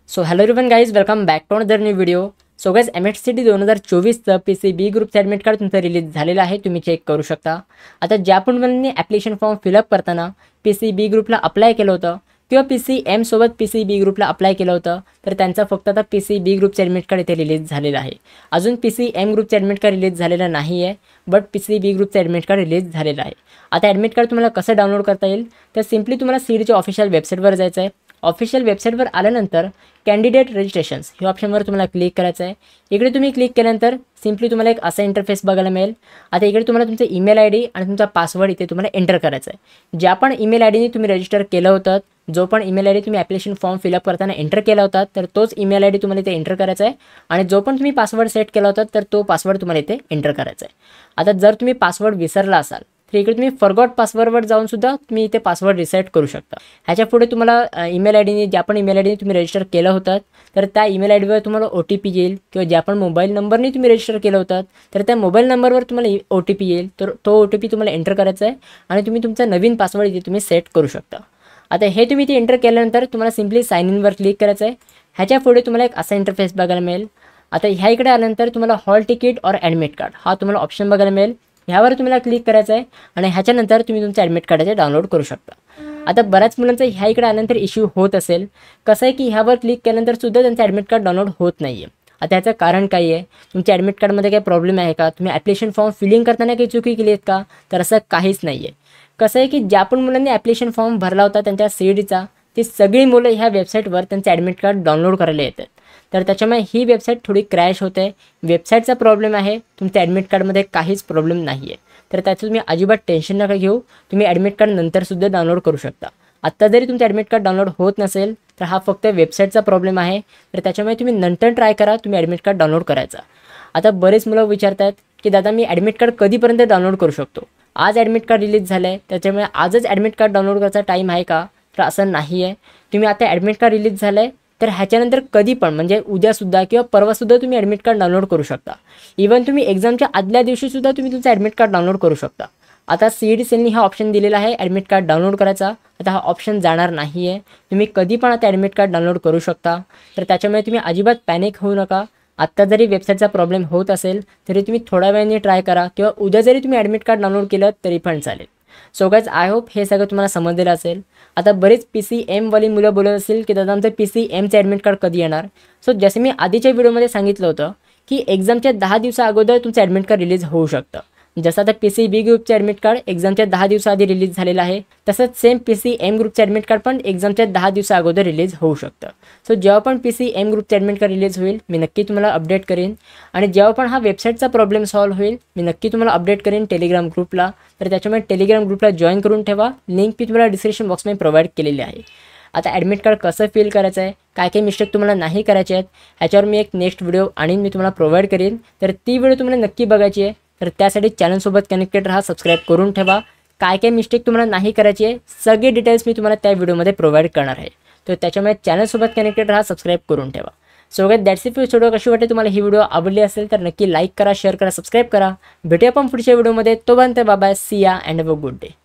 So hello everyone guys, welcome back to another new video. So guys MHCT 2024चं PCB ग्रुपचं admit card तुमचं release झालेलं आहे, तुम्ही चेक करू शकता. आता ज्या पण मुलांनी ॲप्लिकेशन फॉर्म फिलअप करताना PCB ग्रुपला अप्लाय केलं होतं किंवा PCM सोबत PCB ग्रुपला अप्लाय केलं होतं, तर त्यांचा फक्त आता PCB ग्रुपचं ॲडमिट कार्ड इथे रिलीज झालेलं आहे. अजून PCM ग्रुपचं ॲडमिट कार्ड रिलीज झालेलं नाही आहे, बट PCB ग्रुपचं ॲडमिट कार्ड रिलीज झालेलं आहे. आता ॲडमिट कार्ड तुम्हाला कसं डाउनलोड करता येईल, तर सिम्पली तुम्हाला CETच्या ऑफिशियल वेबसाईटवर जायचं आहे. ऑफिशियल वेबसाईटवर आल्यानंतर कॅन्डिडेट रजिस्ट्रेशन्स ह्या ऑप्शनवर तुम्हाला क्लिक करायचं आहे. इकडे तुम्ही क्लिक केल्यानंतर सिम्पली तुम्हाला एक असा इंटरफेस बघायला मिळेल. आता इकडे तुम्हाला तुमचा ईमेल ID आणि तुमचा पासवर्ड इथे तुम्हाला एंटर करायचा आहे. ज्या पण ईमेल IDने तुम्ही रजिस्टर केलं होतं, जो पण ईमेल ID तुम्ही ॲप्लिकेशन फॉर्म फिलअप करताना एंटर केला होता, तर तोच ईमेल ID तुम्हाला इथे एंटर करायचा आहे. आणि जो पण तुम्ही पासवर्ड सेट केला होता, तर तो पासवर्ड तुम्हाला इथे एंटर करायचा आहे. आता जर तुम्ही पासवर्ड विसरला असाल तर इकडे तुम्ही फॉरगॉट पासवर्डवर जाऊन सुद्धा तुम्ही इथे पासवर्ड रिसेट करू शकता. ह्याच्या पुढे तुम्हाला ईमेल IDने ज्या पण ईमेल IDने तुम्ही रजिस्टर केलं होतं, तर त्या ईमेल IDवर तुम्हाला OTP येईल किंवा ज्या पण मोबाईल नंबरने तुम्ही रजिस्टर केलं होतं, तर त्या मोबाईल नंबरवर तुम्हाला OTP येईल. तर तो OTP तुम्हाला एंटर करायचा आहे आणि तुम्ही तुमचा नवीन पासवर्ड इथे तुम्ही सेट करू शकता. आता हे तुम्ही इथे एंटर केल्यानंतर तुम्हाला सिम्पली साइन इनवर क्लिक करायचं आहे. ह्याच्या पुढे तुम्हाला एक असा इंटरफेस बघायला मिळेल. आता ह्या इकडे आल्यानंतर तुम्हाला हॉल तिकीट और ॲडमिट कार्ड हा तुम्हाला ऑप्शन बघायला मिळेल. ह्यावर तुम्हाला क्लिक करायचं आहे आणि ह्याच्यानंतर तुम्ही तुमचं ॲडमिट कार्डाचे डाउनलोड करू शकता. आता बऱ्याच मुलांचं ह्या इकडे आल्यानंतर इश्यू होत असेल. कसं आहे की ह्यावर क्लिक केल्यानंतर सुद्धा त्यांचं ॲडमिट कार्ड डाउनलोड होत नाही आहे. आता याचं कारण काय आहे? तुमच्या ॲडमिट कार्डमध्ये काही प्रॉब्लेम आहे का? तुम्ही ॲप्लिकेशन फॉर्म फिलिंग करताना काही चुकी केली आहेत का? तर असं काहीच नाही आहे. कसं आहे की ज्या पण मुलांनी ॲप्लिकेशन फॉर्म भरला होता त्यांच्या CETचा, ती सगळी मुलं ह्या वेबसाईटवर त्यांचं ॲडमिट कार्ड डाउनलोड करायला येतात. तर त्याच्यामुळे ही वेबसाईट थोडी क्रॅश होते. वेबसाईटचा प्रॉब्लेम आहे, तुमच्या ॲडमिट कार्डमध्ये काहीच प्रॉब्लेम नाही आहे. तर त्याचं तुम्ही अजिबात टेन्शन नका घेऊ. तुम्ही ॲडमिट कार्ड नंतरसुद्धा डाउनलोड करू शकता. आत्ता जरी तुमचं ॲडमिट कार्ड डाउनलोड होत नसेल तर हा फक्त वेबसाईटचा प्रॉब्लेम आहे. तर त्याच्यामुळे तुम्ही नंतर ट्राय करा तुम्ही ॲडमिट कार्ड डाउनलोड करायचा. आता बरेच मुलं विचारतात की दादा मी ॲडमिट कार्ड कधीपर्यंत डाउनलोड करू शकतो? आज ॲडमिट कार्ड रिलीज झालं आहे, त्याच्यामुळे आजच ॲडमिट कार्ड डाउनलोड करायचा टाईम आहे का? तर असं नाही आहे. तुम्ही आता ॲडमिट कार्ड रिलीज झालं आहे तर ह्याच्यानंतर कधी पण म्हणजे उद्यासुद्धा किंवा परवासुद्धा तुम्ही ॲडमिट कार्ड डाउनलोड करू शकता. इवन तुम्ही एक्झामच्या आदल्या दिवशीसुद्धा तुम्ही तुमचं ॲडमिट कार्ड डाउनलोड करू शकता. आता CET सेलनी हा ऑप्शन दिलेला आहे ॲडमिट कार्ड डाउनलोड करायचा. आता हा ऑप्शन जाणार नाही आहे. तुम्ही कधी पण आता ॲडमिट कार्ड डाउनलोड करू शकता. तर त्याच्यामुळे तुम्ही अजिबात पॅनिक होऊ नका. आत्ता जरी वेबसाईटचा प्रॉब्लेम होत असेल तरी तुम्ही थोड्या वेळाने ट्राय करा किंवा उद्या जरी तुम्ही ॲडमिट कार्ड डाउनलोड केलं तरी पण चालेल. सो गाईज आय होप हे सगळं तुम्हाला समजलेलं असेल. आता बरेच PCM वाली मुलं बोलत असेल की दादा आमचं PCMचं ॲडमिट कार्ड कधी येणार? सो जसे मी आधीच्या व्हिडिओमध्ये सांगितलं होतं की एक्झामच्या 10 दिवसा अगोदर तुमचं ॲडमिट कार्ड रिलीज होऊ शकतं. जसं आता PCB ग्रुपचं ॲडमिट कार्ड एक्झामच्या 10 दिवसाआधी रिलीज झालेलं आहे, तसंच सेम PCM ग्रुपचं ॲडमिट कार्ड पण एक्झामच्या 10 दिवसा अगोदर रिलीज होऊ शकतं. सो जेव्हा पण PCM ग्रुपचं ॲडमिट कार्ड रिलीज होईल मी नक्की तुम्हाला अपडेट करेन. आणि जेव्हा पण हा वेबसाईटचा प्रॉब्लेम सॉल्व्ह होईल मी नक्की तुम्हाला अपडेट करेन टेलिग्राम ग्रुपला. तर त्याच्यामुळे टेलिग्राम ग्रुपला जॉईन करून ठेवा. लिंक मी तुम्हाला डिस्क्रिप्शन बॉक्समध्ये प्रोव्हाइड केलेली आहे. आता ॲडमिट कार्ड कसं फिल करायचं आहे, काय काय मिस्टेक तुम्हाला नाही करायचे आहेत, ह्याच्यावर मी एक नेक्स्ट व्हिडिओ आणि मी तुम्हाला प्रोव्हाइड करेन. तर ती व्हिडिओ तुम्हाला नक्की बघायची आहे. तर त्यासाठी चॅनलसोबत कनेक्टेड राहा, सबस्क्राईब करून ठेवा. काय काय मिस्टेक तुम्हाला नाही करायची आहे सगळे डिटेल्स मी तुम्हाला त्या व्हिडिओमध्ये प्रोव्हाइड करणार आहे. तर त्याच्यामुळे चॅनलसोबत कनेक्टेड राहा, सबस्क्राईब करून ठेवा. So guys that's it. Video कशी वाटते तुम्हाला ही व्हिडिओ आवडली असेल तर नक्की लाईक करा, शेअर करा, सबस्क्राईब करा. भेटूया आपण पुढच्या व्हिडिओमध्ये. तोपर्यंत बाय बाय, सी या and have a good day.